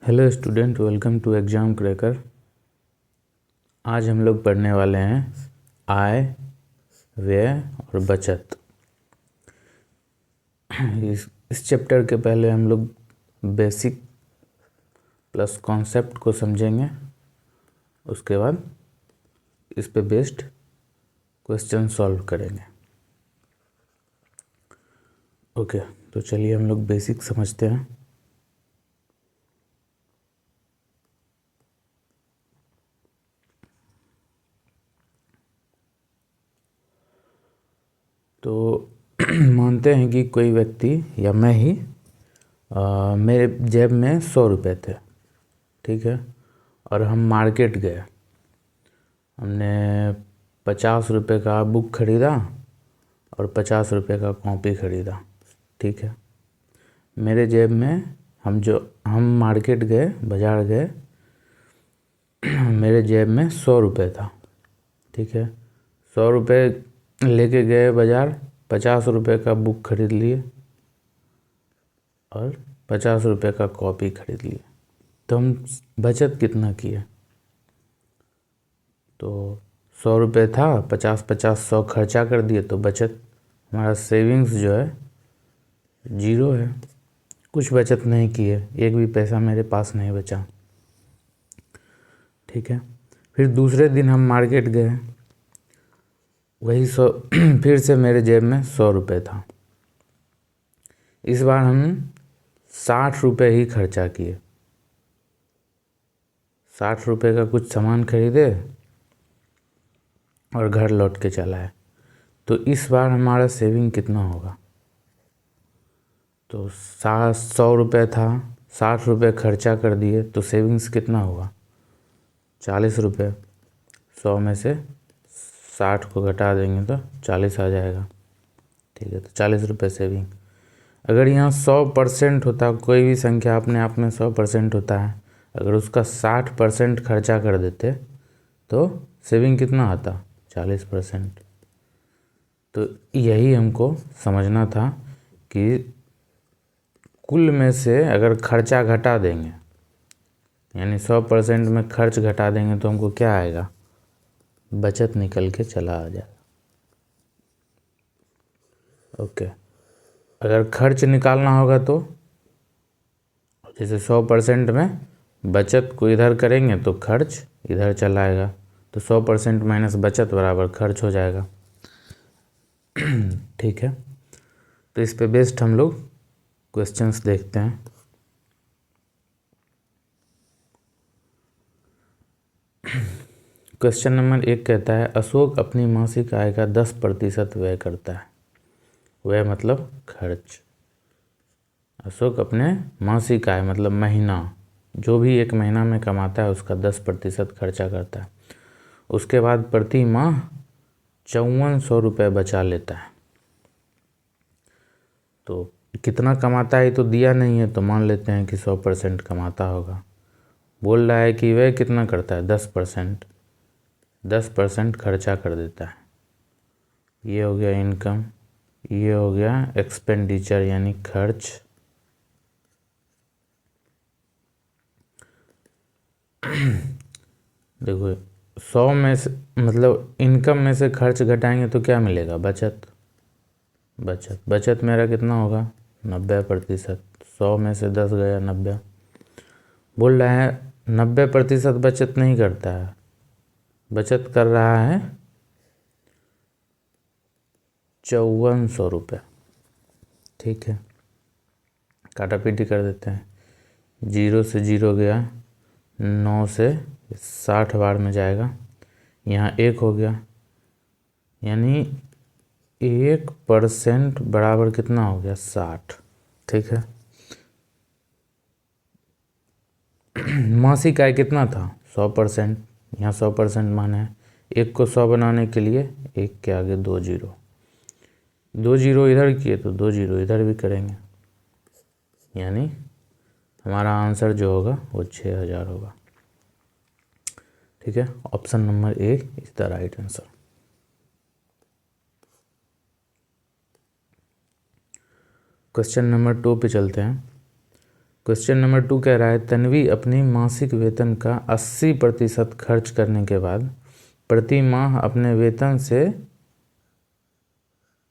Hello student, welcome to exam cracker. आज हम लोग पढ़ने वाले हैं आय, व्यय और बचत। इस चैप्टर के पहले हम लोग बेसिक प्लस कॉन्सेप्ट को समझेंगे। उसके बाद इस पे बेस्ड क्वेश्चन सॉल्व करेंगे। ओके, तो चलिए हम लोग बेसिक समझते हैं। तो मानते हैं कि कोई व्यक्ति या मैं ही मेरे जेब में 100 रुपये थे, ठीक है। और हम मार्केट गए, हमने 50 रुपये का बुक खरीदा और 50 रुपये का कॉपी खरीदा, ठीक है। मेरे जेब में हम मार्केट गए, बाज़ार गए, मेरे जेब में 100 रुपये था, ठीक है। 100 रुपये लेके गए बाज़ार, 50 रुपये का बुक खरीद लिए और 50 रुपये का कॉपी खरीद लिए। तो हम बचत कितना किए? तो 100 रुपये था, 50-50 100 खर्चा कर दिए, तो बचत हमारा सेविंग्स जो है 0 है। कुछ बचत नहीं की है, एक भी पैसा मेरे पास नहीं बचा, ठीक है। फिर दूसरे दिन हम मार्केट गए, वही 100 फिर से मेरे जेब में 100 रुपये था। इस बार हम 60 रुपये ही खर्चा किए, 60 रुपये का कुछ सामान खरीदे और घर लौट के चलाए। तो इस बार हमारा सेविंग कितना होगा? तो 100 रुपये था, 60 रुपये खर्चा कर दिए, तो सेविंग्स कितना हुआ? 40 रुपये। 100 में से 60 को घटा देंगे तो 40 आ जाएगा, ठीक है। तो 40 रुपये सेविंग। अगर यहाँ 100% होता, कोई भी संख्या अपने आप में 100% होता है, अगर उसका 60% खर्चा कर देते तो सेविंग कितना आता? 40%। तो यही हमको समझना था कि कुल में से अगर खर्चा घटा देंगे, यानी 100% में खर्च घटा देंगे, तो हमको क्या आएगा? बचत निकल के चला आ जाएगा। ओके, अगर खर्च निकालना होगा तो जैसे 100% में बचत को इधर करेंगे तो खर्च इधर चला आएगा, तो 100% माइनस बचत बराबर खर्च हो जाएगा, ठीक है। तो इस पे बेस्ड हम लोग क्वेश्चंस देखते हैं। क्वेश्चन नंबर 1 कहता है, अशोक अपनी मासिक आय का 10% व्यय करता है। व्यय मतलब खर्च। अशोक अपने मासिक आय मतलब महीना, जो भी एक महीना में कमाता है उसका 10% खर्चा करता है। उसके बाद प्रति माह 5400 रुपये बचा लेता है। तो कितना कमाता है ये तो दिया नहीं है, तो मान लेते हैं कि 100% कमाता होगा। बोल रहा है कि वह कितना करता है? 10%। 10% खर्चा कर देता है। ये हो गया इनकम, ये हो गया एक्सपेंडिचर यानी खर्च। देखो 100 में से मतलब इनकम में से खर्च घटाएंगे तो क्या मिलेगा? बचत। बचत मेरा कितना होगा? 90%। 100 में से 10 गया 90। बोल रहा है 90% बचत नहीं करता है, बचत कर रहा है 5400 रुपये, ठीक है। काटा पीटी कर देते हैं, 0 से 0 गया, 9 से 60 बार में जाएगा, यहाँ 1 हो गया, यानी 1% बराबर कितना हो गया? 60, ठीक है। मासिक आय कितना था? 100%। यहाँ 100% मान है, 1 को 100 बनाने के लिए 1 के आगे 2 जीरो, 2 जीरो इधर किए तो 2 जीरो इधर भी करेंगे, यानी हमारा आंसर जो होगा वो 6000 होगा, ठीक है। Option number A is the right answer. Question number 2 पे चलते हैं। क्वेश्चन नंबर 2 कह रहा है तन्वी अपनी मासिक वेतन का 80% खर्च करने के बाद प्रति माह अपने वेतन से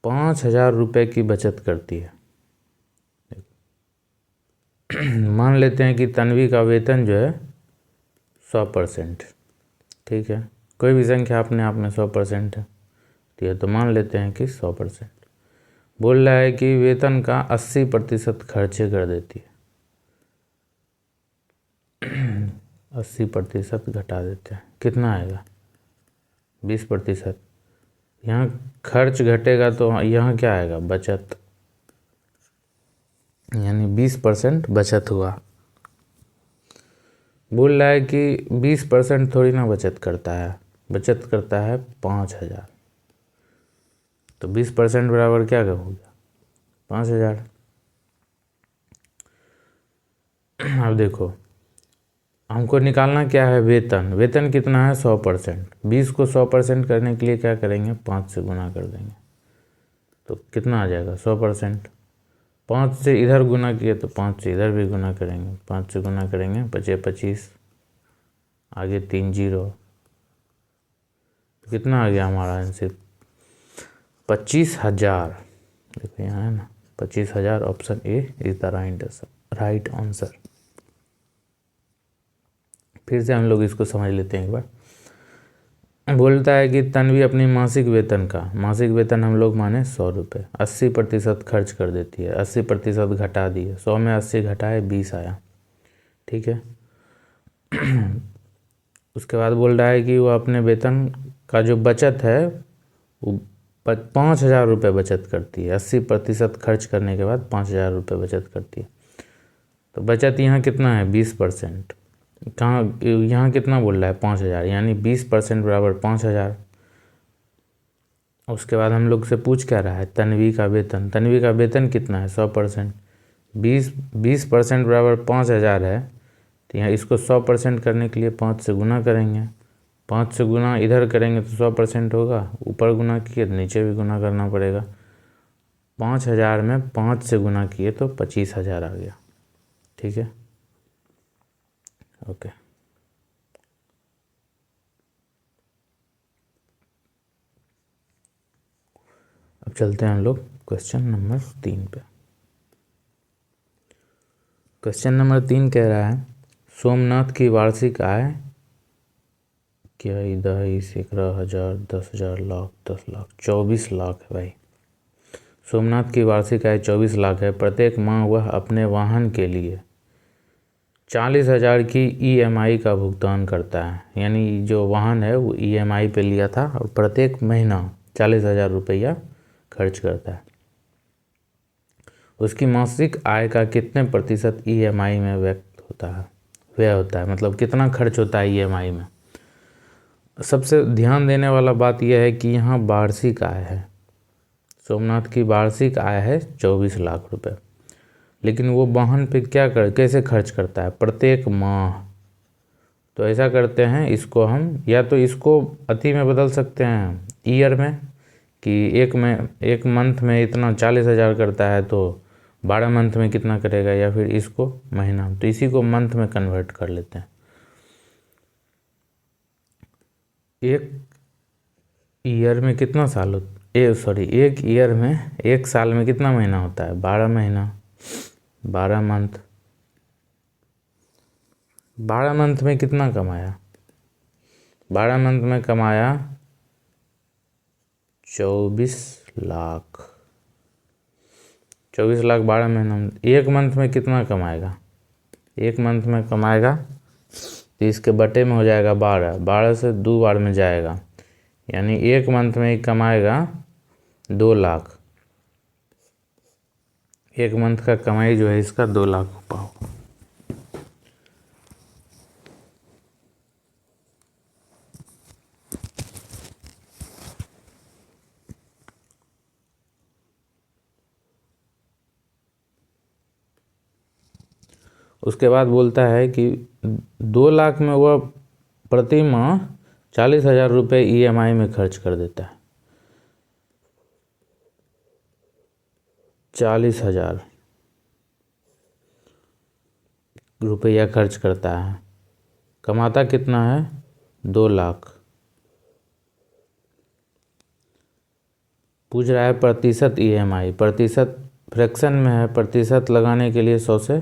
5,000 रुपये की बचत करती है। मान लेते हैं कि तन्वी का वेतन जो है 100%, ठीक है, कोई भी संख्या अपने आप में 100% है, ठीक है, तो मान लेते हैं कि 100%। बोल रहा है कि वेतन का 80% खर्चे कर देती है। 80% घटा देते हैं, कितना आएगा? 20%। यहाँ खर्च घटेगा तो यहाँ क्या आएगा? बचत, यानी 20% बचत हुआ। बोल रहा है कि 20% थोड़ी ना बचत करता है, बचत करता है 5,000, तो 20% बराबर क्या होगा? 5,000। अब देखो हमको निकालना क्या है? वेतन। वेतन कितना है? 100%। 20 को 100% करने के लिए क्या करेंगे? 5 से गुना कर देंगे, तो कितना आ जाएगा? 100%। 5 से इधर गुना किए तो 5 से इधर भी गुना करेंगे, 5 से गुना करेंगे, बचे 25, आगे 3 जीरो, तो कितना आ गया हमारा आंसर? 25,000। देखो यहाँ है ना 25,000। Option A is the right answer. फिर से हम लोग इसको समझ लेते हैं एक बार। बोलता है कि तन्वी अपनी मासिक वेतन हम लोग माने 100 रुपये, 80% खर्च कर देती है, 80% घटा दिए, 100 में 80 घटाए 20 आया, ठीक है। उसके बाद बोल रहा है कि वो अपने वेतन का जो बचत है वो 5,000 रुपये बचत करती है। 80% खर्च करने के बाद 5,000 रुपये बचत करती है, तो बचत यहाँ कितना है? 20%। कहाँ यहाँ कितना बोल रहा है? 5,000, यानी 20% बराबर 5,000। उसके बाद हम लोग से पूछ क्या रहा है? तन्वी का वेतन कितना है? 100%। 20% बराबर 5,000 है, तो यहाँ इसको 100% करने के लिए 5 से गुना करेंगे, 5 से गुना इधर करेंगे तो 100% होगा, ऊपर गुना किए तो नीचे भी गुना करना पड़ेगा। 5,000 में 5 से गुना किए तो 25,000 आ गया, ठीक है, ओके। अब चलते हैं हम लोग क्वेश्चन नंबर 3 पे। क्वेश्चन नंबर 3 कह रहा है सोमनाथ की वार्षिक आय क्या? 10, 11,000, 10,000, लाख, 10 लाख, 24 लाख है भाई। सोमनाथ की वार्षिक आय 24 लाख है। प्रत्येक माह वह अपने वाहन के लिए 40,000 की EMI का भुगतान करता है, यानी जो वाहन है वो EMI पे लिया था और प्रत्येक महीना 40,000 रुपया खर्च करता है। उसकी मासिक आय का कितने प्रतिशत EMI में व्यय होता है, मतलब कितना खर्च होता है EMI में। सबसे ध्यान देने वाला बात यह है कि यहाँ वार्षिक आय है, सोमनाथ की वार्षिक आय है 24 लाख रुपए, लेकिन वो वाहन पे कैसे खर्च करता है? प्रत्येक माह। तो ऐसा करते हैं, इसको हम या तो इसको अति में बदल सकते हैं, ईयर में, कि एक मंथ में इतना 40,000 करता है तो 12 मंथ में कितना करेगा, या फिर इसको महीना, तो इसी को मंथ में कन्वर्ट कर लेते हैं। एक ईयर में कितना साल एक ईयर में, एक साल में कितना महीना होता है? 12 महीना, 12 मंथ। 12 मंथ में कितना कमाया? 12 मंथ में कमाया 24 लाख। 24 लाख 12 महीना में, एक मंथ में कितना कमाएगा? एक मंथ में कमाएगा तो इसके बटे में हो जाएगा 12, 12 से 2 बार में जाएगा, यानी एक मंथ में ही कमाएगा 2 लाख। एक मंथ का कमाई जो है इसका 2 लाख रुपये होगा। उसके बाद बोलता है कि 2 लाख में वह प्रति माह 40,000 रुपये EMI में खर्च कर देता है। 40,000 रुपया खर्च करता है। कमाता कितना है? 2 लाख। पूछ रहा है प्रतिशत ईएमआई, प्रतिशत फ्रैक्शन में है, प्रतिशत लगाने के लिए 100 से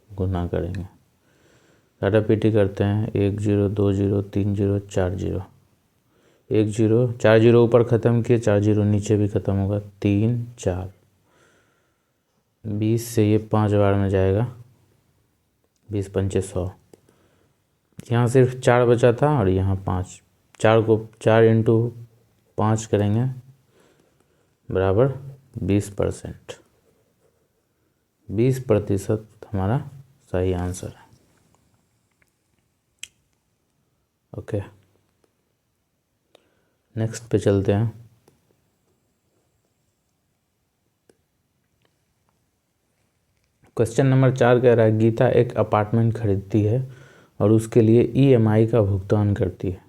गुना करेंगे। काटा पीटी करते हैं, 1 0 2 0 3 0 4 0, 1 0 4 0 ऊपर ख़त्म किए, 4 0 नीचे भी ख़त्म होगा, 3 4, 20 से ये 5 बार में जाएगा, 20 पंचे 100। यहाँ सिर्फ 4 बचा था और यहाँ 5, 4 को 4 इंटू 5 करेंगे बराबर 20%। 20% हमारा सही आंसर है। ओके, नेक्स्ट पे चलते हैं। क्वेश्चन नंबर 4 कह रहा है गीता एक अपार्टमेंट खरीदती है और उसके लिए ईएमआई का भुगतान करती है।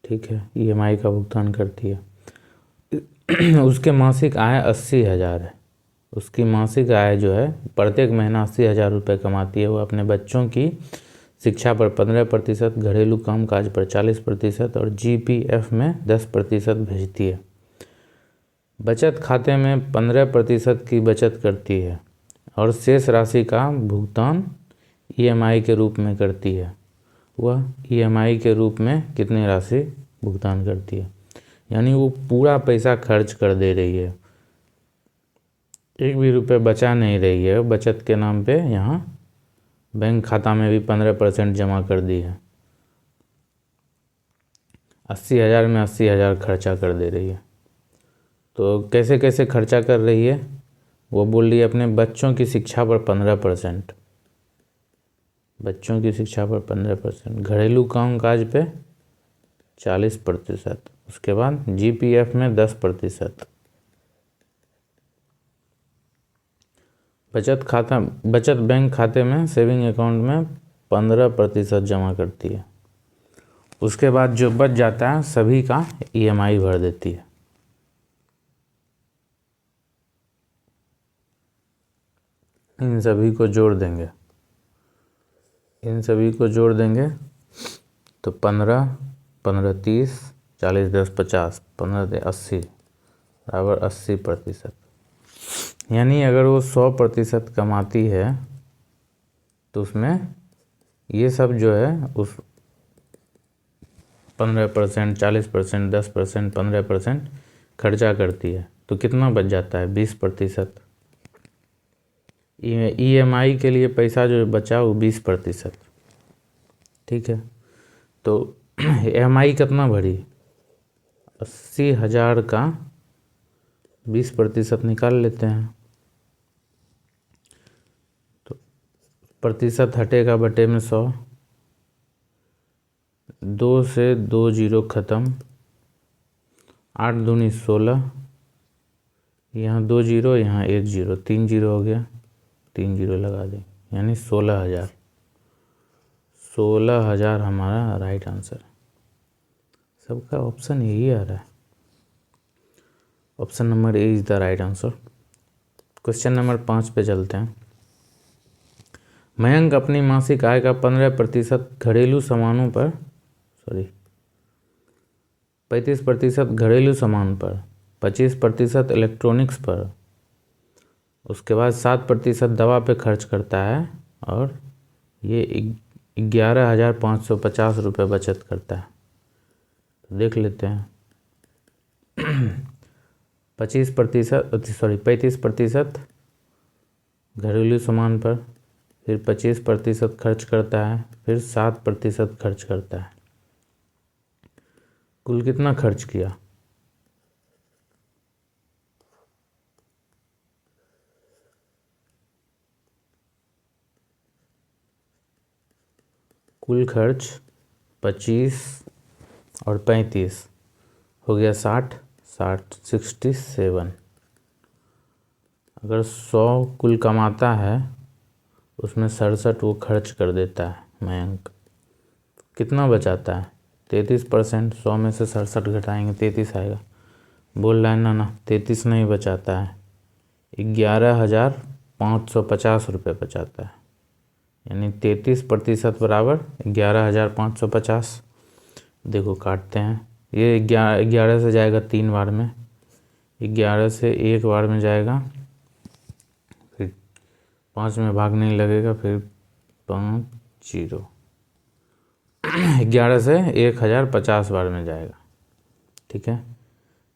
ठीक है, ईएमआई का भुगतान करती है। उसके मासिक आय 80,000 है। उसकी मासिक आय जो है प्रत्येक महीना 80,000 रुपये कमाती है। वो अपने बच्चों की शिक्षा पर 15%, घरेलू कामकाज पर 40% और जीपीएफ में 10% भेजती है। बचत खाते में 15% की बचत करती है और शेष राशि का भुगतान ईएमआई के रूप में करती है। वह ईएमआई के रूप में कितनी राशि भुगतान करती है? यानी वो पूरा पैसा खर्च कर दे रही है, एक भी रुपये बचा नहीं रही है। बचत के नाम पे यहाँ बैंक खाता में भी 15% जमा कर दी है। 80,000 में 80,000 खर्चा कर दे रही है। तो कैसे कैसे खर्चा कर रही है? वो बोल रही है अपने बच्चों की शिक्षा पर 15%, बच्चों की शिक्षा पर 15%, घरेलू कामकाज पे 40%, उसके बाद जीपीएफ में 10%, बचत बैंक खाते में सेविंग अकाउंट में 15% जमा करती है। उसके बाद जो बच जाता है सभी का ईएमआई भर देती है। इन सभी को जोड़ देंगे, तो 15 15 30 40 10 50, 15 80 बराबर 80%। यानी अगर वो 100% कमाती है तो उसमें ये सब जो है उस 15%, 40%, 10%, 15% खर्चा करती है, तो कितना बच जाता है? 20%। ईएमआई के लिए पैसा जो बचा वो 20%। ठीक है, तो ईएमआई कितना भरी? 80,000 का 20% निकाल लेते हैं, तो प्रतिशत हटेगा बटे में 100, 2 से 2 जीरो ख़त्म, 8 दूनी 16, यहाँ 2 जीरो, यहाँ 1 जीरो, 3 जीरो हो गया, 3 जीरो लगा दें, यानी 16,000। 16,000 हमारा राइट आंसर। सबका ऑप्शन यही आ रहा है, option number A is the right answer. Question number 5 पे चलते हैं। मयंक अपनी मासिक आय का 15% घरेलू सामानों पर 35% घरेलू सामान पर, 25% इलेक्ट्रॉनिक्स पर, उसके बाद 7% दवा पे खर्च करता है और ये 11,550 रुपये बचत करता है। तो देख लेते हैं। 35% घरेलू सामान पर, फिर 25% खर्च करता है, फिर 7% खर्च करता है। कुल कितना खर्च किया? कुल खर्च 25 और 35 हो गया 60, 67। अगर 100 कुल कमाता है उसमें 67 वो खर्च कर देता है मयंक, कितना बचाता है? 33%। 100 में से 67 घटाएंगे 33 आएगा। बोल रहा है ना 33 नहीं बचाता है, 11,550 रुपये बचाता है। यानी 33% बराबर 11,550। देखो काटते हैं, ये 11 से जाएगा 3 बार में, 11 से 1 बार में जाएगा, फिर 5 में भाग नहीं लगेगा, फिर 5 0, 11 से 1,050 बार में जाएगा। ठीक है,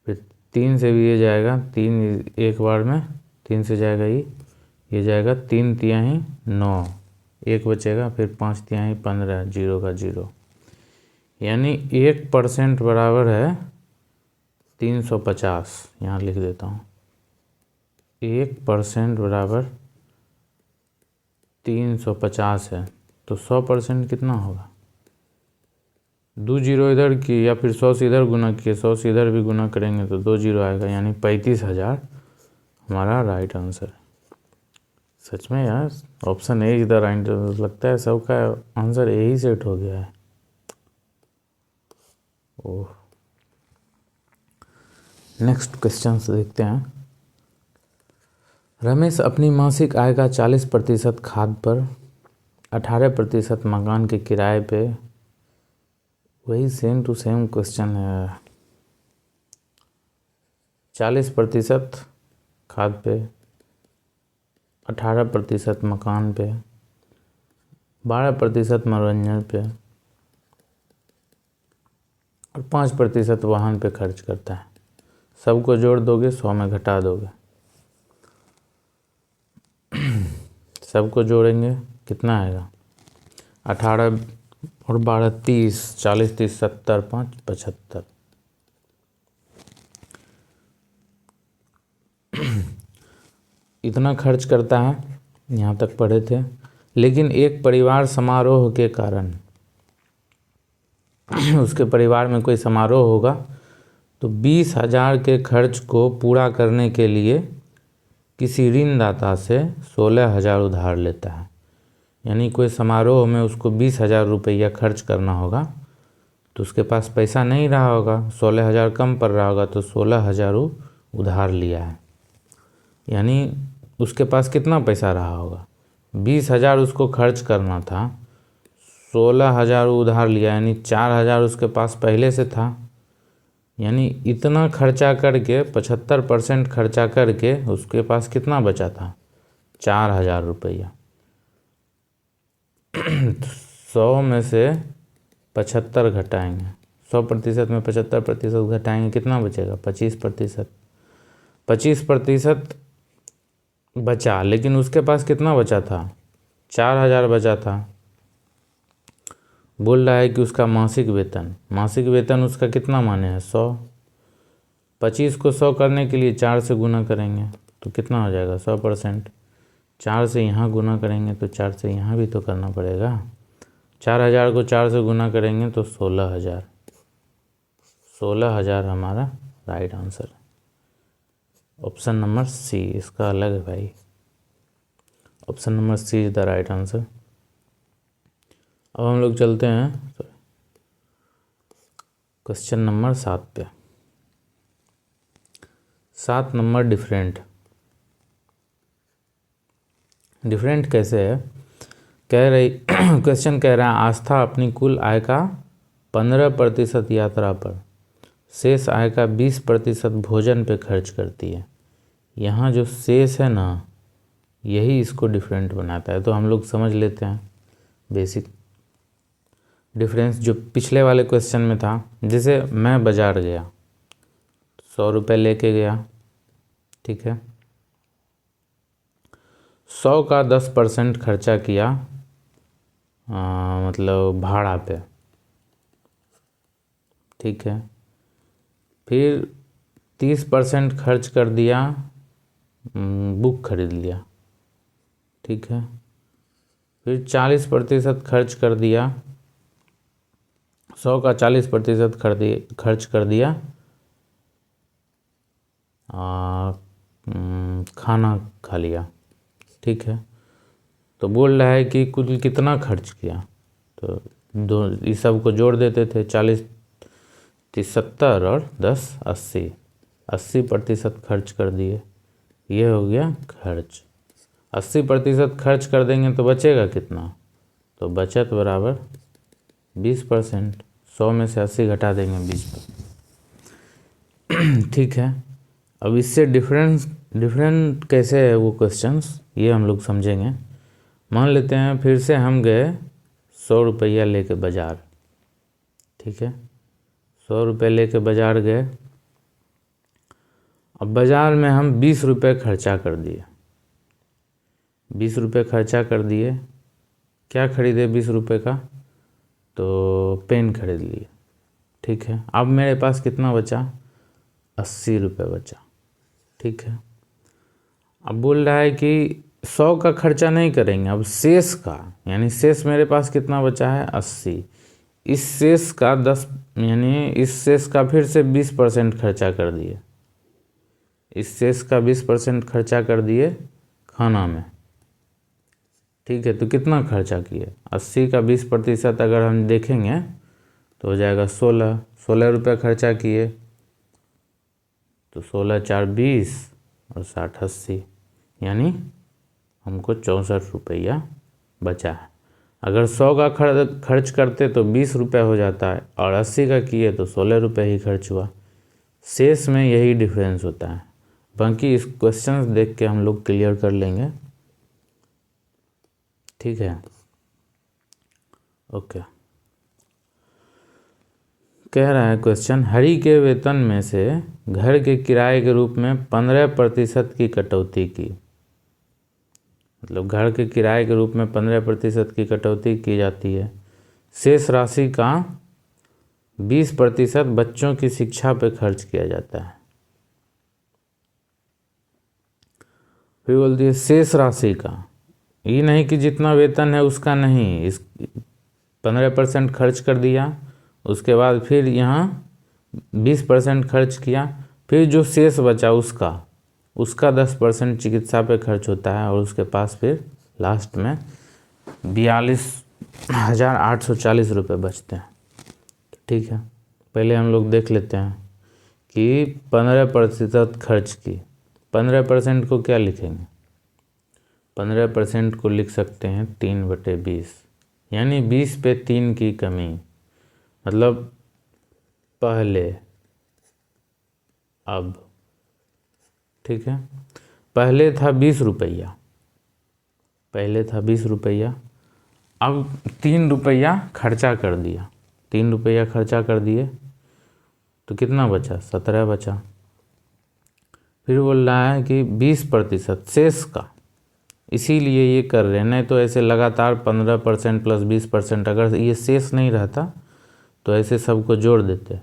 फिर 3 से भी ये जाएगा, 3 1 बार में, 3 से जाएगा ये जाएगा 3 तिहाई 9, 1 बचेगा, फिर 5 तिहाई 15, 0 का 0, यानी 1% बराबर है 350। यहाँ लिख देता हूँ, 1% बराबर 350 है, तो 100% कितना होगा? 2 जीरो इधर की या फिर 100 से इधर गुना किए, 100 से इधर भी गुना करेंगे तो 2 जीरो आएगा, यानी 35,000 हमारा राइट आंसर है। सच में यार, ऑप्शन ए इधर आंसर लगता है, सबका आंसर ए ही सेट हो गया है। ओह, नेक्स्ट क्वेश्चन देखते हैं। रमेश अपनी मासिक आय का 40% खाद पर, 18% मकान के किराए पे, वही सेम टू सेम क्वेश्चन है। 40% खाद पे, 18% मकान पे, 12% मनोरंजन पे और 5% वाहन पे खर्च करता है। सबको जोड़ दोगे 100 में घटा दोगे, सबको जोड़ेंगे कितना आएगा? 18 और 12 30, 40 30 70, 5 75। इतना खर्च करता है, यहाँ तक पढ़े थे। लेकिन एक परिवार समारोह के कारण, उसके परिवार में कोई समारोह होगा तो 20,000 के खर्च को पूरा करने के लिए किसी ऋणदाता से 16,000 उधार लेता है। यानी कोई समारोह में उसको 20,000 रुपया खर्च करना होगा, तो उसके पास पैसा नहीं रहा होगा, 16,000 कम पड़ रहा होगा, तो 16,000 उधार लिया है। यानी उसके पास कितना पैसा रहा होगा? 20,000 उसको खर्च करना था, 16,000 उधार लिया, यानी 4,000 उसके पास पहले से था। यानी इतना खर्चा करके, 75% खर्चा करके उसके पास कितना बचा था? 4,000 रुपया। 100 में से 75 घटाएंगे, 100% में 75% घटाएंगे, कितना बचेगा? 25%। 25% बचा, लेकिन उसके पास कितना बचा था? 4,000 बचा था। बोल रहा है कि उसका मासिक वेतन उसका कितना माने हैं? 100। 25 को 100 करने के लिए 4 से गुना करेंगे तो कितना हो जाएगा? 100%। 4 से यहाँ गुना करेंगे तो 4 से यहाँ भी तो करना पड़ेगा। 4,000 को 4 से गुना करेंगे तो 16,000। 16,000 हमारा राइट आंसर है। ऑप्शन नंबर सी इसका अलग है भाई, option number C is the right answer. अब हम लोग चलते हैं क्वेश्चन नंबर 7 पे। 7 नंबर डिफरेंट कैसे है? कह रही क्वेश्चन कह रहा है, आस्था अपनी कुल आय का 15% यात्रा पर, शेष आय का 20% भोजन पे खर्च करती है। यहाँ जो शेष है ना, यही इसको डिफरेंट बनाता है। तो हम लोग समझ लेते हैं बेसिक डिफरेंस जो पिछले वाले क्वेश्चन में था। जैसे मैं बाज़ार गया, 100 रुपये लेके गया, ठीक है, 100 का 10% खर्चा किया, मतलब भाड़ा पे, ठीक है। फिर 30% खर्च कर दिया, बुक खरीद लिया, ठीक है। फिर 40% खर्च कर दिया, 100 का 40% खर्च कर दिया खाना खा लिया, ठीक है। तो बोल रहा है कि कुल कितना खर्च किया, तो दो इस सब को जोड़ देते थे, 40 30 70 और 10 80, 80% खर्च कर दिए। ये हो गया खर्च। 80% खर्च कर देंगे तो बचेगा कितना? तो बचत बराबर 20%। 100 में से 80 घटा देंगे 20 पर। ठीक है, अब इससे डिफरेंट कैसे है वो क्वेश्चंस, ये हम लोग समझेंगे। मान लेते हैं फिर से हम गए 100 रुपया लेके बाज़ार। ठीक है, 100 रुपये लेके बाज़ार गए। अब बाज़ार में हम 20 रुपये खर्चा कर दिए। 20 रुपये खर्चा कर दिए, क्या खरीदे 20 रुपये का? तो पेन खरीद लिए। ठीक है, अब मेरे पास कितना बचा? 80 रुपये बचा। ठीक है, अब बोल रहा है कि 100 का खर्चा नहीं करेंगे, अब शेष का, यानी शेष मेरे पास कितना बचा है? 80। इस शेष का 10 यानी इस शेष का फिर से 20% खर्चा कर दिए। इस शेष का 20% खर्चा कर दिए खाना में। ठीक है, तो कितना खर्चा किए? 80 का 20% अगर हम देखेंगे तो हो जाएगा 16 रुपये खर्चा किए। तो 16 4 20 और 60 80, यानी हमको 64 रुपया बचा है। अगर 100 का खर्च करते तो 20 रुपये हो जाता है, और 80 का किए तो 16 रुपये ही खर्च हुआ। शेष में यही डिफरेंस होता है। बाकी इस क्वेश्चन देख के हम लोग क्लियर कर लेंगे। ठीक है, ओके। कह रहा है क्वेश्चन, हरि के वेतन में से घर के किराए के रूप में 15% की कटौती की। मतलब घर के किराए के रूप में 15% की कटौती की जाती है। शेष राशि का 20% बच्चों की शिक्षा पर खर्च किया जाता है। फिर बोलती है शेष राशि का, ये नहीं कि जितना वेतन है उसका नहीं, इस 15% खर्च कर दिया, उसके बाद फिर यहाँ 20% खर्च किया, फिर जो शेष बचा उसका 10% चिकित्सा पे खर्च होता है, और उसके पास फिर लास्ट में 42,840 रुपये बचते हैं। ठीक है, पहले हम लोग देख लेते हैं कि 15% खर्च की। 15% को क्या लिखेंगे? 15% को लिख सकते हैं 3/20, यानी 20 पे 3 की कमी। मतलब पहले अब। ठीक है, पहले था 20 रुपया, अब 3 रुपया खर्चा कर दिया। 3 रुपया खर्चा कर दिए तो कितना बचा? 17 बचा। फिर बोल रहा है कि 20% शेष का, इसीलिए ये कर रहे हैं, नहीं तो ऐसे लगातार 15% प्लस 20%, अगर ये शेष नहीं रहता तो ऐसे सबको जोड़ देते,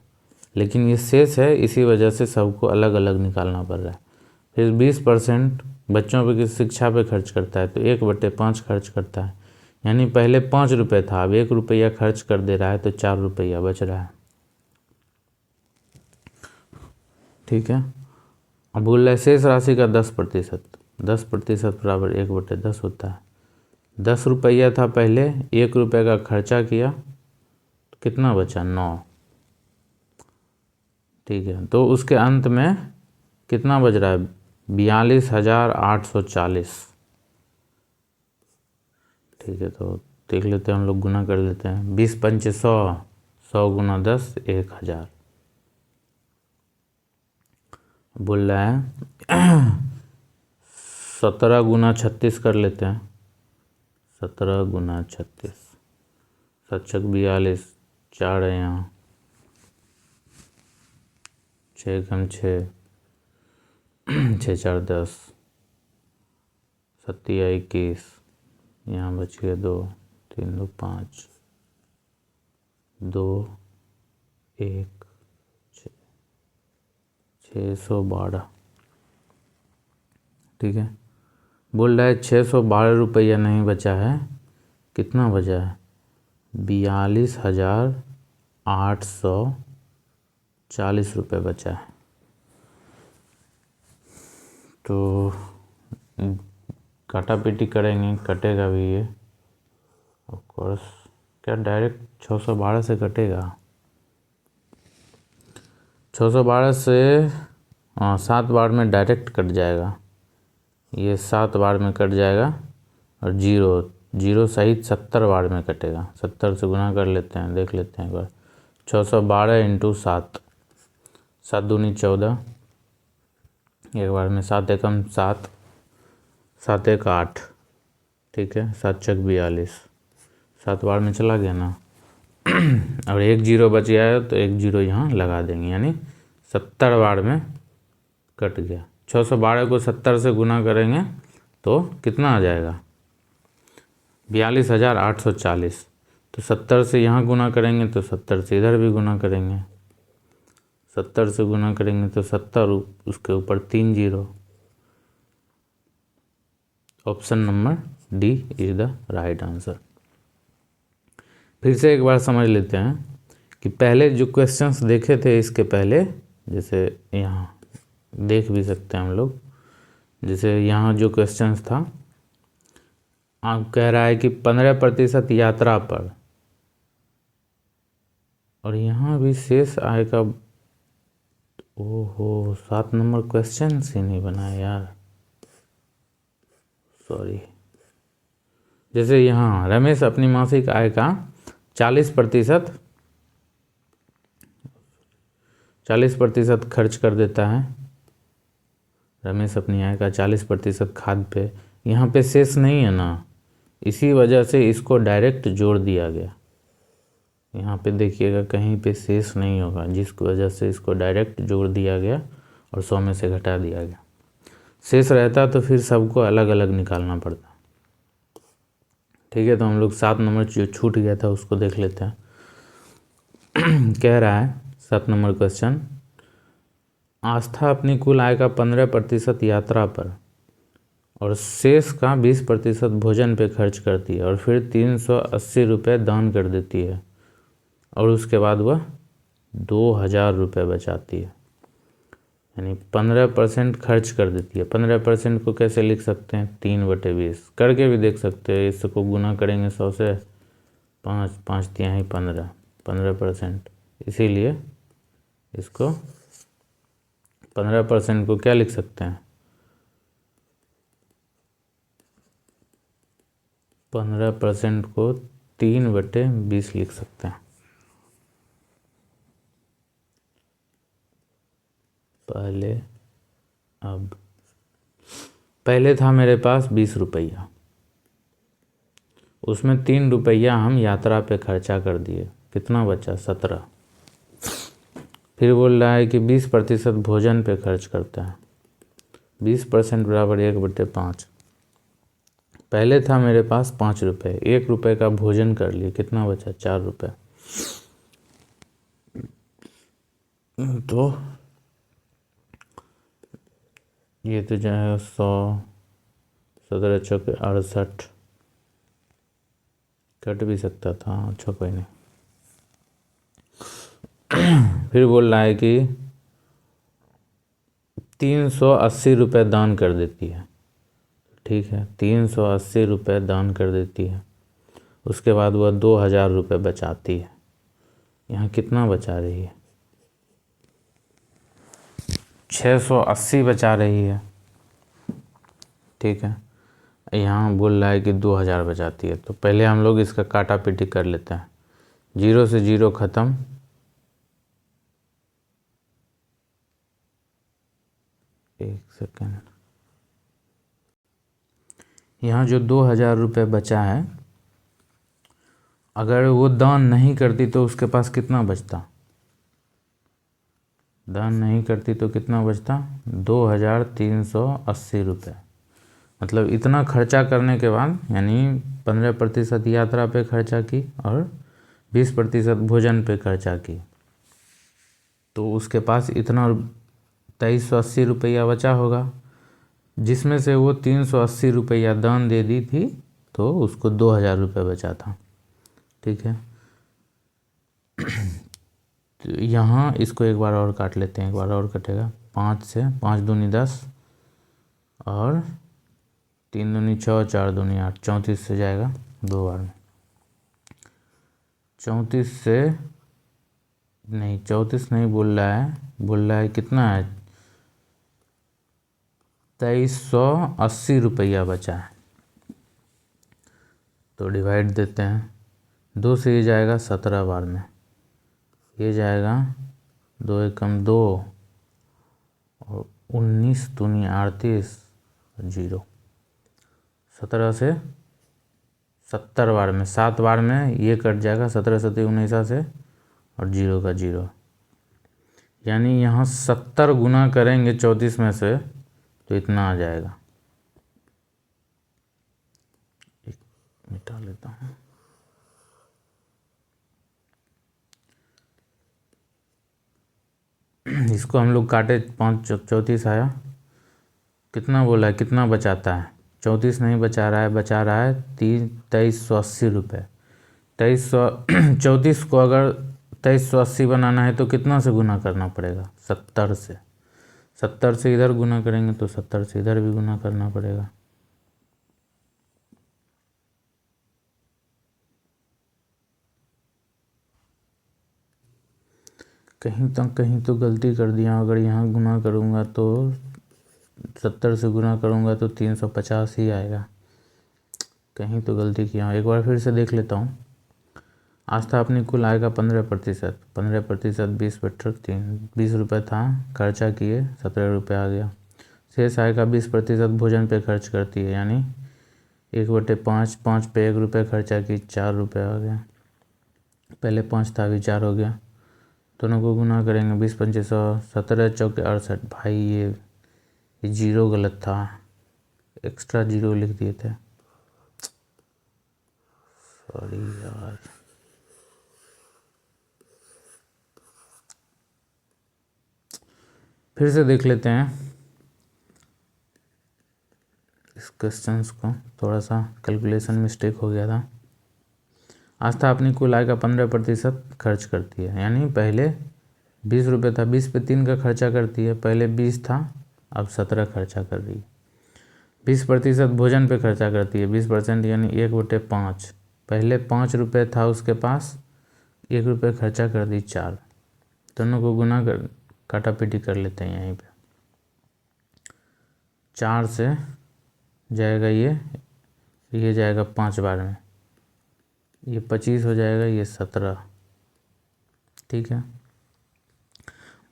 लेकिन ये शेष है, इसी वजह से सबको अलग अलग निकालना पड़ रहा है। फिर 20% बच्चों पे की शिक्षा पे खर्च करता है, तो 1/5 खर्च करता है, यानी पहले 5 रुपये था, अब 1 रुपया खर्च कर दे रहा है, तो 4 रुपया बच रहा है। ठीक है, अब बोल रहा है शेष राशि का 10% बराबर 1/10 होता है। 10 रुपया था पहले, 1 रुपये का खर्चा किया तो कितना बचा? 9। ठीक है, तो उसके अंत में कितना बच रहा है? 42,840। ठीक है, तो देख लेते हैं, हम लोग गुना कर लेते हैं। 20 पंचे 100, 100 गुना 10 1000। बोल रहा है 17 गुना 36 कर लेते हैं। 17 गुना 36, 7 42, 4 है यहाँ, 6 कम 6, 6 4 10, 7 21, यहाँ बच गया 2, 3 2 5, 2 1 612। ठीक है, बोल रहा है 612 रुपया नहीं बचा है, कितना बचा है? 42,840 रुपये बचा है। तो काटा पीटी करेंगे, कटेगा भी ये ऑफ कोर्स। क्या डायरेक्ट 612 से कटेगा? 612 से 7 बार में डायरेक्ट कट जाएगा, ये 7 बार में कट जाएगा, और 0 जीरो सहित 70 बार में कटेगा। 70 से गुना कर लेते हैं, देख लेते हैं एक बार। 612 इंटू 7, 7 दूनी 14, एक बार में 7 एकम 7, 7 एक 8, ठीक है, 7 छक 42, 7 बार में चला गया ना। और एक जीरो बच गया है तो एक जीरो यहाँ लगा देंगे, यानी 70 बार में कट गया। 612 को 70 से गुना करेंगे तो कितना आ जाएगा, 42,840। तो 70 से यहाँ गुना करेंगे तो 70 से इधर भी गुना करेंगे, 70 से गुना करेंगे तो 70, उसके ऊपर 3 zero. Option number D is the right answer. फिर से एक बार समझ लेते हैं कि पहले जो क्वेश्चंस देखे थे इसके पहले, जैसे यहाँ देख भी सकते हैं हम लोग, जैसे यहाँ जो क्वेश्चंस था, आप कह रहा है कि 15% यात्रा पर, और यहाँ भी शेष आय का, ओहो 7 नंबर क्वेश्चन ही नहीं बना यार, सॉरी। जैसे यहाँ रमेश अपनी मासिक आय का 40% खर्च कर देता है। रमेश अपनी आय का 40% खाद पे, यहाँ पे शेष नहीं है ना, इसी वजह से इसको डायरेक्ट जोड़ दिया गया। यहाँ पे देखिएगा कहीं पे शेष नहीं होगा, जिसकी वजह से इसको डायरेक्ट जोड़ दिया गया और 100 में से घटा दिया गया। शेष रहता तो फिर सबको अलग अलग निकालना पड़ता। ठीक है, तो हम लोग 7 नंबर जो छूट गया था उसको देख लेते हैं। कह रहा है 7 नंबर क्वेश्चन, आस्था अपनी कुल आय का 15% यात्रा पर और शेष का 20% भोजन पे खर्च करती है और फिर 380 रुपये दान कर देती है, और उसके बाद वह 2000 रुपये बचाती है। यानी 15% खर्च कर देती है। 15% को कैसे लिख सकते हैं, 3/20 करके भी देख सकते हैं। इसको गुना करेंगे 100 से, 5 5 तिहाई 15, 15%। इसीलिए इसको 15% को क्या लिख सकते हैं, 15% को 3/20 लिख सकते हैं। पहले था मेरे पास 20 रुपया, उसमें 3 रुपया हम यात्रा पे खर्चा कर दिए, कितना बचा, 17। फिर बोल रहा है कि 20% भोजन पे खर्च करता है, 20% बराबर 1/5। पहले था मेरे पास 5 रुपये, 1 रुपये का भोजन कर लिए, कितना बचा, 4 रुपये। तो ये तो जाएगा 100, 17 चौके 68, कट भी सकता था, अच्छा कोई नहीं। फिर बोल रहा है कि 380 रुपये दान कर देती है, ठीक है, 380 रुपये दान कर देती है, उसके बाद वह 2000 रुपये बचाती है। यहाँ कितना बचा रही है, 680 बचा रही है, ठीक है। यहाँ बोल रहा है कि 2000 बचाती है, तो पहले हम लोग इसका काटा पीटी कर लेते हैं। 0 से 0 ख़त्म, एक सेकेंड। यहाँ जो 2000 रुपये बचा है, अगर वो दान नहीं करती तो उसके पास कितना बचता, दान नहीं करती तो कितना बचता, 2380 रुपये। मतलब इतना खर्चा करने के बाद, यानी 15% यात्रा पे खर्चा की और 20% भोजन पे खर्चा की, तो उसके पास इतना 2380 रुपया बचा होगा, जिसमें से वो 380 रुपया दान दे दी थी, तो उसको 2000 रुपये बचा था, ठीक है। तो यहाँ इसको एक बार और काट लेते हैं, एक बार और कटेगा। 5 से 5 दूनी 10 और 3 दूनी 6, 4 दूनी 8, 34 से जाएगा 2 बार में। 34 से नहीं, 34 नहीं बोल रहा है, बोल रहा है कितना है, 2380 रुपया बचा है। तो डिवाइड देते हैं, 2 से ये जाएगा 17 बार में, ये जाएगा 2 एकम 2 और 19 दूनी 38 जीरो, 17 से 70 बार में, 7 बार में ये कट जाएगा, 17 सत्ती 19 से और जीरो का जीरो, यानी यहाँ 70 गुना करेंगे 34 में से तो इतना आ जाएगा। एक मिटा लेता हूँ, इसको हम लोग काटे, 5 34 आया, कितना बोला है, कितना बचाता है, 34 नहीं बचा रहा है, बचा रहा है 2380 रुपये। 34 को अगर 2380 बनाना है तो कितना से गुना करना पड़ेगा, 70 से, 70 से इधर गुना करेंगे तो 70 से इधर भी गुना करना पड़ेगा। कहीं तो गलती कर दिया, अगर यहाँ गुना करूँगा तो 70 से गुना करूँगा तो 350 ही आएगा, कहीं तो गलती किया। एक बार फिर से देख लेता हूँ। आज था अपनी कुल आय का 15%, 15% 20/3, 20 रुपये था, खर्चा किए 17 रुपये आ गया। शेष आय का 20% भोजन पे खर्च करती है, यानी 1/5, 5 पे 1 रुपये खर्चा की 4 रुपये आ गया। पहले 5 था, अभी 4 हो गया, दोनों को गुना करेंगे, 20 पंचे 100, 17 चौके 68। भाई ये जीरो गलत था, एक्स्ट्रा जीरो लिख दिए थे, सॉरी यार। फिर से देख लेते हैं इस क्वेश्चंस को, थोड़ा सा कैलकुलेशन मिस्टेक हो गया था। आस्था अपनी कुल आय का 15% खर्च करती है, यानी पहले 20 रुपये था, 20 पे 3 का खर्चा करती है, पहले 20 था अब 17 खर्चा कर रही है। 20% भोजन पे खर्चा करती है, 20% यानी 1/5, पहले 5 रुपये था उसके पास, 1 रुपये खर्चा कर दी 4, दोनों को गुना कर काटा पीटी कर लेते हैं। यहीं पे 4 से जाएगा ये जाएगा 5 बार में, ये 25 हो जाएगा, ये 17, ठीक है।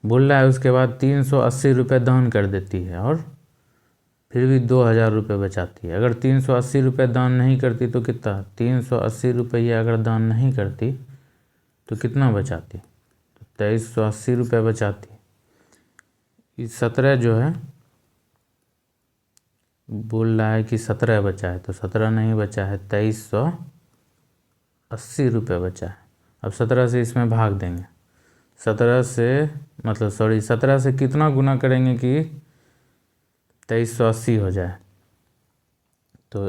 बोल रहा है उसके बाद 380 रुपये दान कर देती है और फिर भी 2000 रुपये बचाती है। अगर 380 रुपये दान नहीं करती तो कितना, 380 रुपये अगर दान नहीं करती तो कितना बचाती, तो 2380 रुपये बचाती। इस 17 जो है बोल रहा है कि 17 बचा है, तो 17 नहीं बचा है, 2380 रुपये बचा है। अब 17 से इसमें भाग देंगे, 17 से कितना गुना करेंगे कि 2380 हो जाए, तो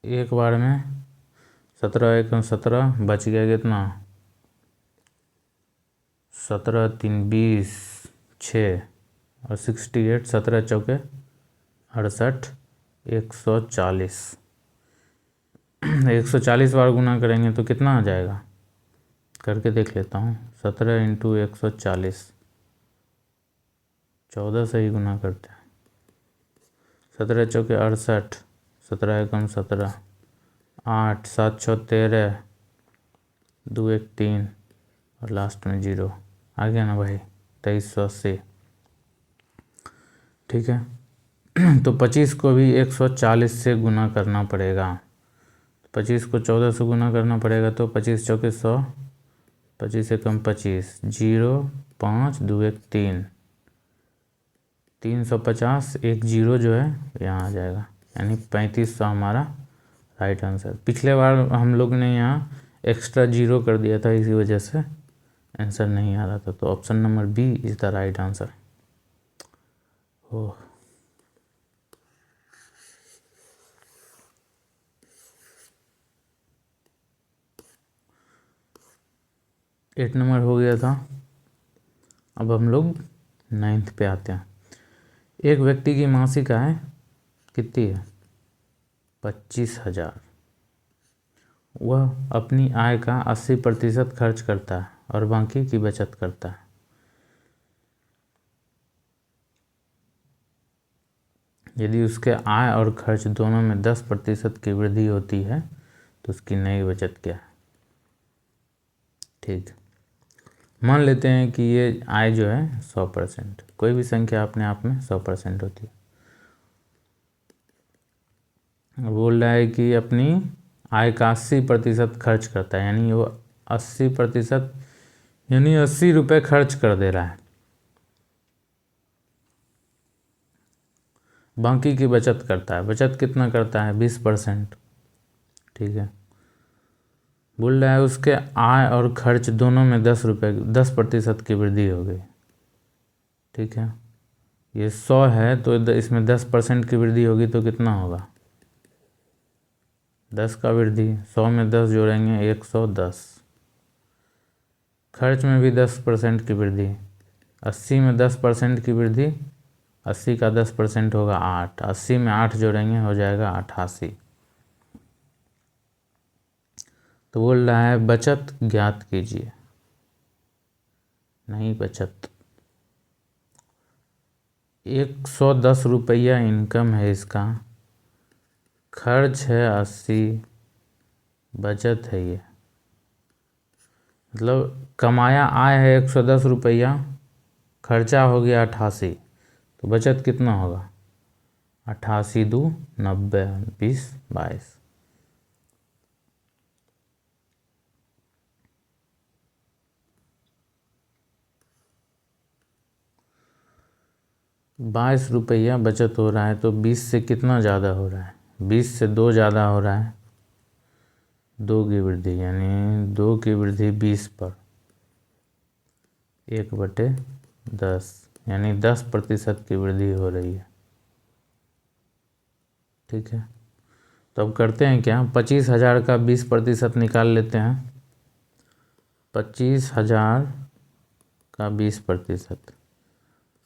एक बार में 17 एकम 17 बच गया कितना, 17 3 20 6 और 68, 17 चौके 68, 140, 140 बार गुना करेंगे तो कितना आ जाएगा, करके देख लेता हूँ। 17 × 140, 14 से ही गुना करते हैं, 17 चौके 68, 17 एकम 17, 8, 7 6 13, 2 1 3 और लास्ट में 0 आ गया ना भाई, 2380, ठीक है। तो 25 को भी 140 से गुना करना पड़ेगा, 25 को 14 से गुना करना पड़ेगा, तो 25 चौके 100, 25 एकम 25, 0 5 2 1 3, 350, एक 0 जो है यहाँ आ जाएगा, यानी 3500 हमारा राइट आंसर। पिछले बार हम लोग ने यहाँ एक्स्ट्रा 0 कर दिया था, इसी वजह से आंसर नहीं आ रहा था, तो option number B is the right answer. Oh, eight number हो गया था। अब हम लोग 9th पे आते हैं। एक व्यक्ति की मासिक आय कितनी है, 25,000। वह अपनी आय का 80% खर्च करता है और बाकी की बचत करता है। यदि उसके आय और खर्च दोनों में 10% की वृद्धि होती है तो उसकी नई बचत क्या है। ठीक, मान लेते हैं कि ये आय जो है 100%, कोई भी संख्या अपने आप में 100% होती है। बोल रहा है कि अपनी आय का 80% खर्च करता है, यानी वो 80%, यानी 80 रुपये खर्च कर दे रहा है, बाकी की बचत करता है। बचत कितना करता है, 20%। ठीक है, बोल रहा है उसके आय और खर्च दोनों में 10% की वृद्धि हो गई। ठीक है, ये 100 है तो इसमें 10% की वृद्धि होगी तो कितना होगा, 10 का वृद्धि, 100 में 10 जोड़ेंगे 110। खर्च में भी 10% की वृद्धि, 80 में 10% की वृद्धि, 80 का 10% होगा 8, 80 में 8 जोड़ेंगे हो जाएगा 88। तो बोल रहा है बचत ज्ञात कीजिए। नहीं, बचत 110 रुपया इनकम है इसका, खर्च है 80, बचत है ये, मतलब कमाया आय है 110 रुपया, खर्चा हो गया 88, तो बचत कितना होगा, 88 2 90, 20 22। 22 रुपया बचत हो रहा है, तो 20 से कितना ज़्यादा हो रहा है, 20 से 2 ज़्यादा हो रहा है, 2 की वृद्धि, यानी 2 की वृद्धि 20 पर 1/10, यानी 10% की वृद्धि हो रही है। ठीक है, तो अब करते हैं क्या, 25,000 का 20% निकाल लेते हैं। 25,000 का 20%,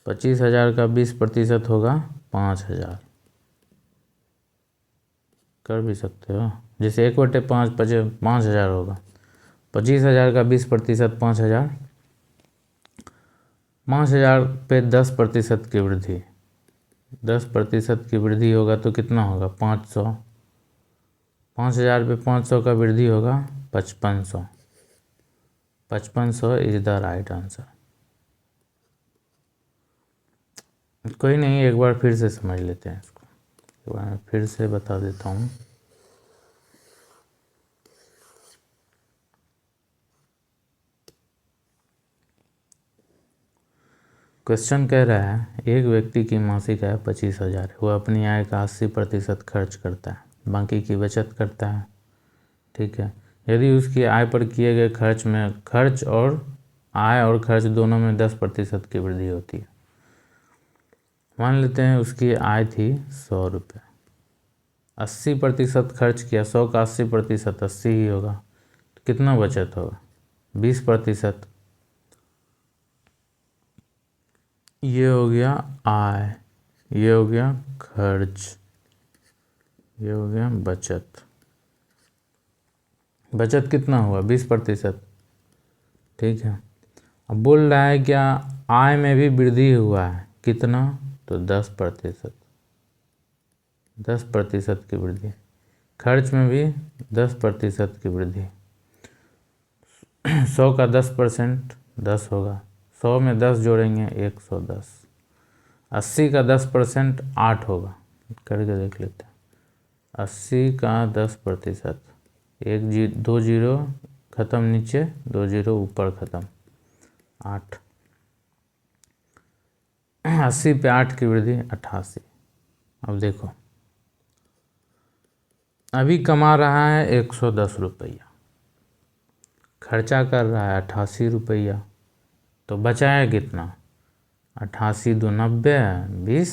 25,000 का 20% होगा 5,000। कर भी सकते हो, जैसे 1/5 5,000 होगा। 25,000 का 20% 5,000, 5,000 पे 10% की वृद्धि, 10% की वृद्धि होगा तो कितना होगा, 500। 5,000 पे 500 का वृद्धि होगा 5500। 5500 इज द राइट आंसर। कोई नहीं, एक बार फिर से समझ लेते हैं इसको, एक बार मैं फिर से बता देता हूँ। क्वेश्चन कह रहा है एक व्यक्ति की मासिक आय 25,000 है, वह अपनी आय का 80% खर्च करता है, बाकी की बचत करता है। ठीक है, यदि उसकी आय पर किए गए खर्च में खर्च और आय और खर्च दोनों में 10% की वृद्धि होती है। मान लेते हैं उसकी आय थी 100 रुपये, 80% खर्च किया, 100 का 80% 80 ही होगा, तो कितना बचत होगा, 20%। ये हो गया आय, ये हो गया खर्च, ये हो गया बचत। बचत कितना हुआ, 20%। ठीक है, अब बोल रहा है क्या आय में भी वृद्धि हुआ है, कितना, तो 10%, 10% की वृद्धि, खर्च में भी 10% की वृद्धि। 100 का 10% 10 होगा, 100 में 10 जोड़ेंगे 110। 80 का 10% 8 होगा, करके देख लेते हैं। 80 का 10%, 2 जीरो ख़त्म नीचे, 2 जीरो ऊपर ख़त्म, 8। 80 पे 8 की वृद्धि 88। अब देखो, अभी कमा रहा है 110 रुपया, खर्चा कर रहा है 88 रुपया, तो बचाया कितना, 88 2 90, 20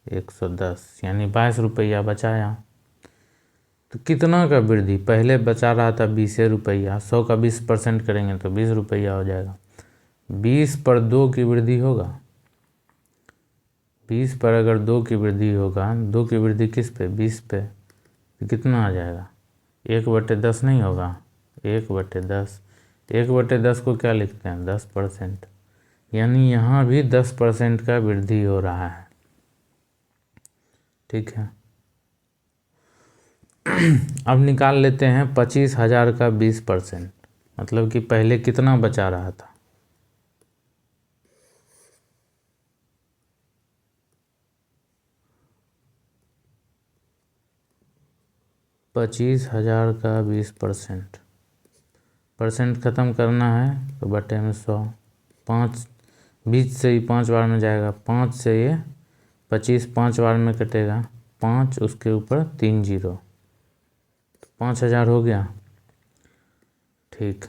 110, यानी 22 रुपया बचाया। तो कितना का वृद्धि, पहले बचा रहा था 20 रुपया, 100 का 20% करेंगे तो 20 रुपया हो जाएगा। 20 पर 2 की वृद्धि होगा, 20 पर अगर 2 की वृद्धि होगा, 2 की वृद्धि किस पे, 20 पे, तो कितना आ जाएगा, 1/10 नहीं होगा, 1/10। 1/10 को क्या लिखते हैं, 10%, यानी यहाँ भी 10% का वृद्धि हो रहा है। ठीक है। अब निकाल लेते हैं 25,000 का 20%, मतलब कि पहले कितना बचा रहा था। पच्चीस हजार का 20%, परसेंट ख़त्म करना है तो बटे में 100, 5 20 से ही 5 बार में जाएगा, 5 से ये 25 5 बार में कटेगा, 5 उसके ऊपर 3 जीरो, तो 5,000 हो गया। ठीक,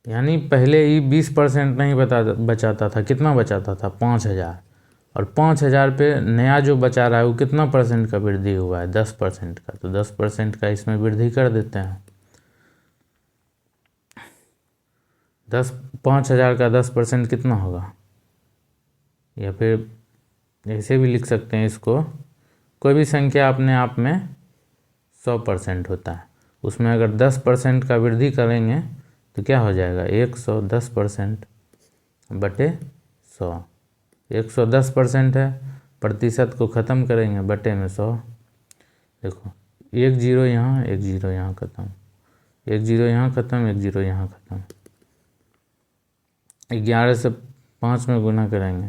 यानी पहले ही 20% नहीं बचाता था, कितना बचाता था 5,000, और 5,000 पे नया जो बचा रहा है वो कितना परसेंट का वृद्धि हुआ है 10% का, तो 10% का इसमें वृद्धि कर देते हैं। 5,000 का 10% कितना होगा, या फिर ऐसे भी लिख सकते हैं इसको, कोई भी संख्या अपने आप में 100% होता है, उसमें अगर 10% का वृद्धि करेंगे तो क्या हो जाएगा 110% बटे 100। 110% है, प्रतिशत को ख़त्म करेंगे बटे में 100। देखो 1 जीरो यहाँ, 1 जीरो यहाँ ख़त्म, 1 जीरो यहाँ ख़त्म, 1 जीरो यहाँ ख़त्म। 11 से 5 में गुना करेंगे,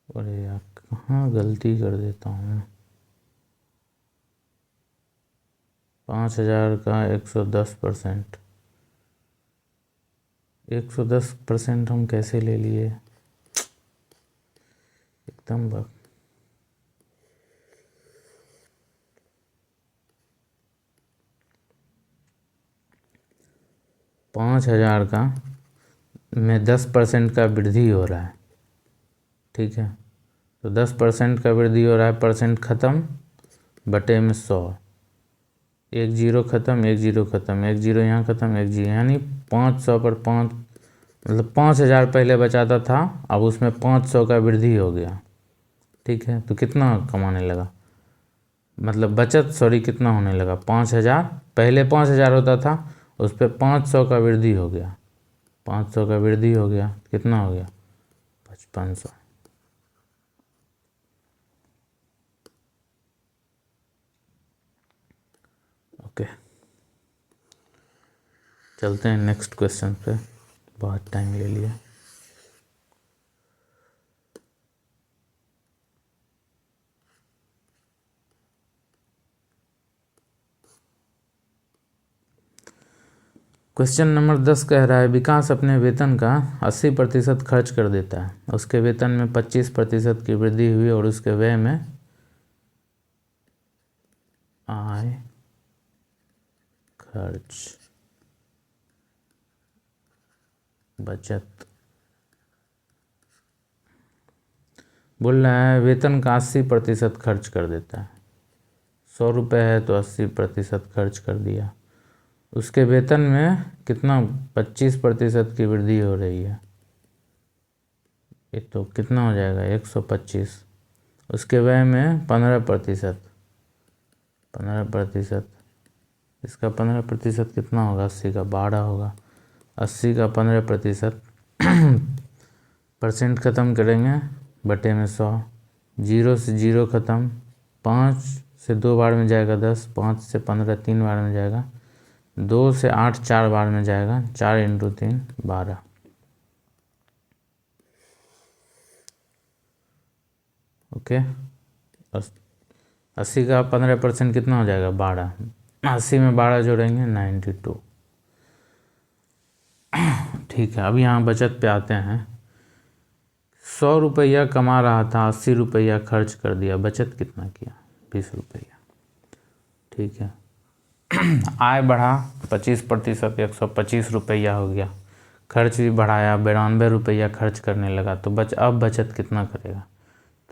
अरे यार कहाँ गलती कर देता हूँ। 5,000 का 110%, 110% हम कैसे ले लिए एकदम 5,000 का में 10% का वृद्धि हो रहा है, ठीक है, तो 10% का वृद्धि हो रहा है, परसेंट ख़त्म बटे में 100, 1 जीरो ख़त्म, 1 जीरो ख़त्म, 1 जीरो यहाँ ख़त्म, 1 जीरो, यानी 500 पर 5, मतलब 5,000 पहले बचाता था, अब उसमें 500 का वृद्धि हो गया, ठीक है, तो कितना कमाने लगा, मतलब बचत सॉरी कितना होने लगा 5,000, पहले 5,000 होता था, उस पर 500 का वृद्धि हो गया, 500 का वृद्धि हो गया, कितना हो गया 5500। ओके, चलते हैं नेक्स्ट क्वेश्चन पे, बहुत टाइम ले लिया। क्वेश्चन नंबर 10 कह रहा है विकास अपने वेतन का 80% खर्च कर देता है, उसके वेतन में 25% की वृद्धि हुई और उसके व्यय में आय खर्च बचत, बोल रहा है वेतन का 80% खर्च कर देता है, 100 रुपये है तो 80% खर्च कर दिया, उसके वेतन में कितना 25% की वृद्धि हो रही है, ये तो कितना हो जाएगा 125, उसके व्यय में 15%, 15%, इसका 15% कितना होगा 80 का 12 होगा, 80 का 15%, परसेंट ख़त्म करेंगे बटे में 100, जीरो से जीरो ख़त्म, 5 से 2 बार में जाएगा 10, 5 से 15 3 बार में जाएगा, 2 से 8 4 बार में जाएगा, 4 इंटू 3 12, ओके, 80 का 15% कितना हो जाएगा 12, 80 में 12 जोड़ेंगे 92। ठीक है, अब यहाँ बचत पे आते हैं, 100 रुपया कमा रहा था, 80 रुपया खर्च कर दिया, बचत कितना किया 20 रुपया, ठीक है। आय बढ़ा 25%, 125 रुपया हो गया, खर्च भी बढ़ाया 92 रुपया खर्च करने लगा, तो अब बचत कितना करेगा,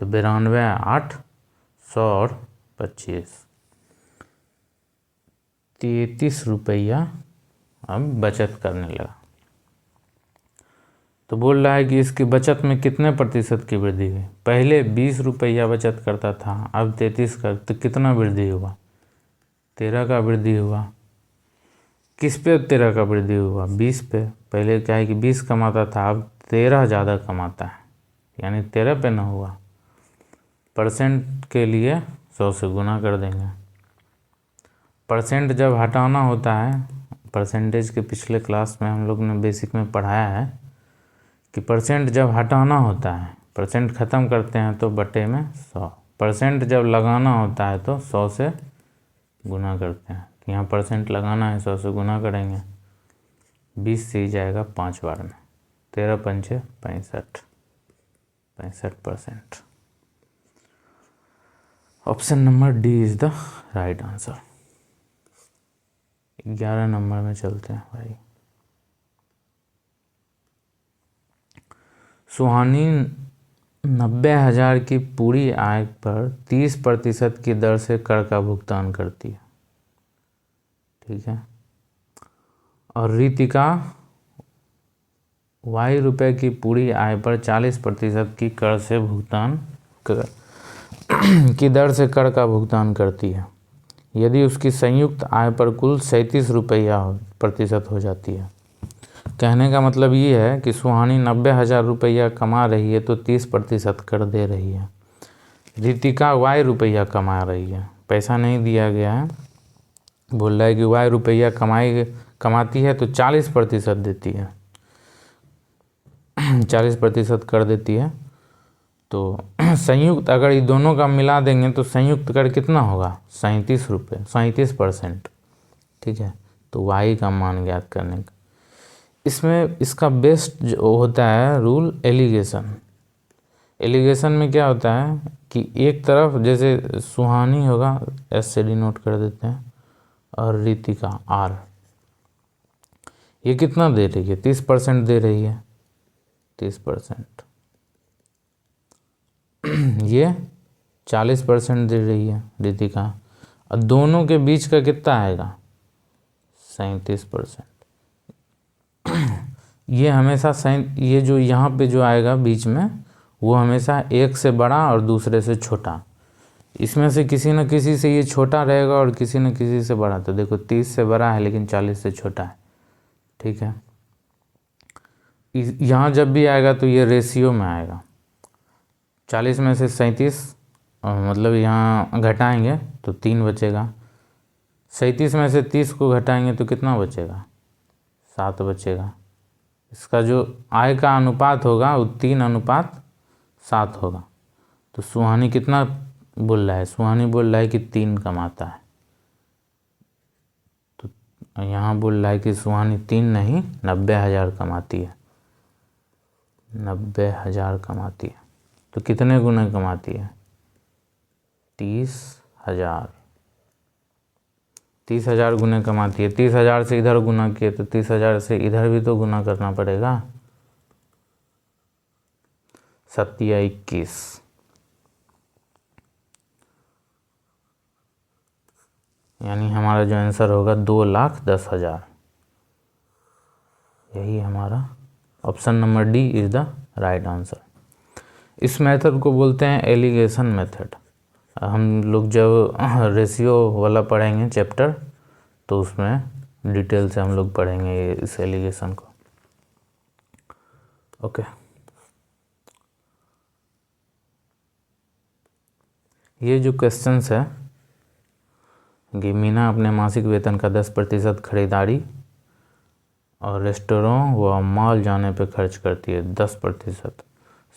तो 92 8 100 और 25, 33 रुपया अब बचत करने लगा। तो बोल रहा है कि इसकी बचत में कितने प्रतिशत की वृद्धि हुई, पहले 20 रुपया बचत करता था, अब 33 का, तो कितना वृद्धि हुआ 13 का वृद्धि हुआ, किस पे 13 का वृद्धि हुआ 20 पे, पहले क्या है कि 20 कमाता था, अब 13 ज़्यादा कमाता है, यानी 13 पे ना हुआ, परसेंट के लिए 100 से गुना कर देंगे। परसेंट जब हटाना होता है, परसेंटेज के पिछले क्लास में हम लोग ने बेसिक में पढ़ाया है कि परसेंट जब हटाना होता है, परसेंट ख़त्म करते हैं तो बटे में 100, परसेंट जब लगाना होता है तो 100 से गुना करते हैं। तो यहाँ परसेंट लगाना है, 100 से गुना करेंगे, 20 से ही जाएगा 5 बार में, 13 पंचे 65% option number D is the right answer. 11 number में चलते हैं भाई। सुहानी 90,000 की पूरी आय पर 30% की दर से कर का भुगतान करती है, ठीक है। और रितिका वाई रुपए की पूरी आय पर 40% की कर से भुगतान की दर से कर का भुगतान करती है यदि उसकी संयुक्त आय पर कुल 37 रुपया प्रतिशत हो जाती है। कहने का मतलब ये है कि सुहानी 90,000 रुपया कमा रही है तो 30% कर दे रही है। रितिका वाई रुपया कमा रही है, पैसा नहीं दिया गया है, बोल रहा है कि वाई रुपया कमाती है तो 40% देती है, 40% कर देती है। तो संयुक्त अगर ये दोनों का मिला देंगे तो संयुक्त कर कितना होगा, 37 रुपये, 37%, ठीक है। तो वाई का मान ज्ञात करने का इसमें इसका बेस्ट जो होता है रूल एलिगेशन। एलिगेशन में क्या होता है कि एक तरफ जैसे सुहानी होगा, एस से डिनोट कर देते हैं, और रितिका आर, ये कितना दे रही है, 30% दे रही है, 30%। ये 40% दे रही है रितिका, और दोनों के बीच का कितना आएगा, 37%। ये हमेशा ये जो यहाँ पे जो आएगा बीच में वो हमेशा एक से बड़ा और दूसरे से छोटा, इसमें से किसी न किसी से ये छोटा रहेगा और किसी न किसी से बड़ा। तो देखो 30 से बड़ा है लेकिन 40 से छोटा है, ठीक है। यहाँ जब भी आएगा तो ये रेशियो में आएगा, 40 में से 37 मतलब यहाँ घटाएंगे तो 3 बचेगा, 37 में से 30 को घटाएंगे तो कितना बचेगा, 7 बचेगा। इसका जो आय का अनुपात होगा वो 3:7 होगा। तो सुहानी कितना बोल रहा है, सुहानी बोल रहा है कि 3 कमाता है, तो यहाँ बोल रहा है कि सुहानी 3 नहीं 90,000 कमाती है, 90,000 कमाती है। तो कितने गुना कमाती है, 30,000, 30,000 गुना कमाती है। 30,000 से इधर गुना किए तो 30,000 से इधर भी तो गुना करना पड़ेगा, 7×21, यानी हमारा जो आंसर होगा 2,10,000। यही हमारा option number D is the right answer. इस मेथड को बोलते हैं एलिगेशन मेथड। हम लोग जब रेशियो वाला पढ़ेंगे चैप्टर तो उसमें डिटेल से हम लोग पढ़ेंगे इस एलिगेशन को, ओके। ये जो क्वेश्चंस है कि मीना अपने मासिक वेतन का 10% खरीदारी और रेस्टोरेंट व मॉल जाने पर खर्च करती है, 10%।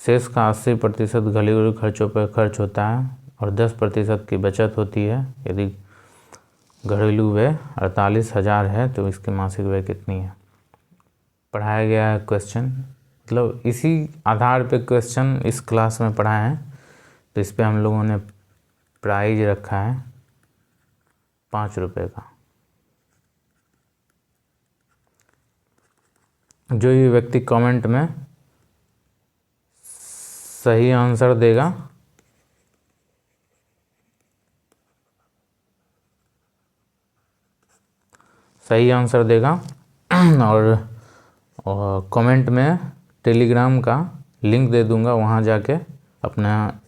शेष का 80% घरेलू खर्चों पर खर्च होता है और 10% की बचत होती है। यदि घरेलू व्यय 48,000 है तो इसकी मासिक व्यय कितनी है, पढ़ाया गया है क्वेश्चन। मतलब इसी आधार पे क्वेश्चन इस क्लास में पढ़ाए हैं, तो इस पे हम लोगों ने प्राइज रखा है 5 रुपये का। जो ये व्यक्ति कमेंट में सही आंसर देगा और कमेंट में टेलीग्राम का लिंक दे दूंगा, वहाँ जाके अपना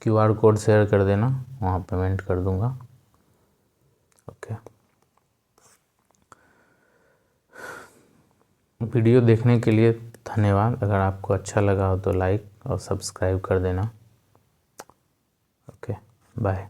QR कोड शेयर कर देना, वहाँ पेमेंट कर दूंगा, ओके। वीडियो देखने के लिए धन्यवाद। अगर आपको अच्छा लगा हो तो लाइक और सब्सक्राइब कर देना। बाय।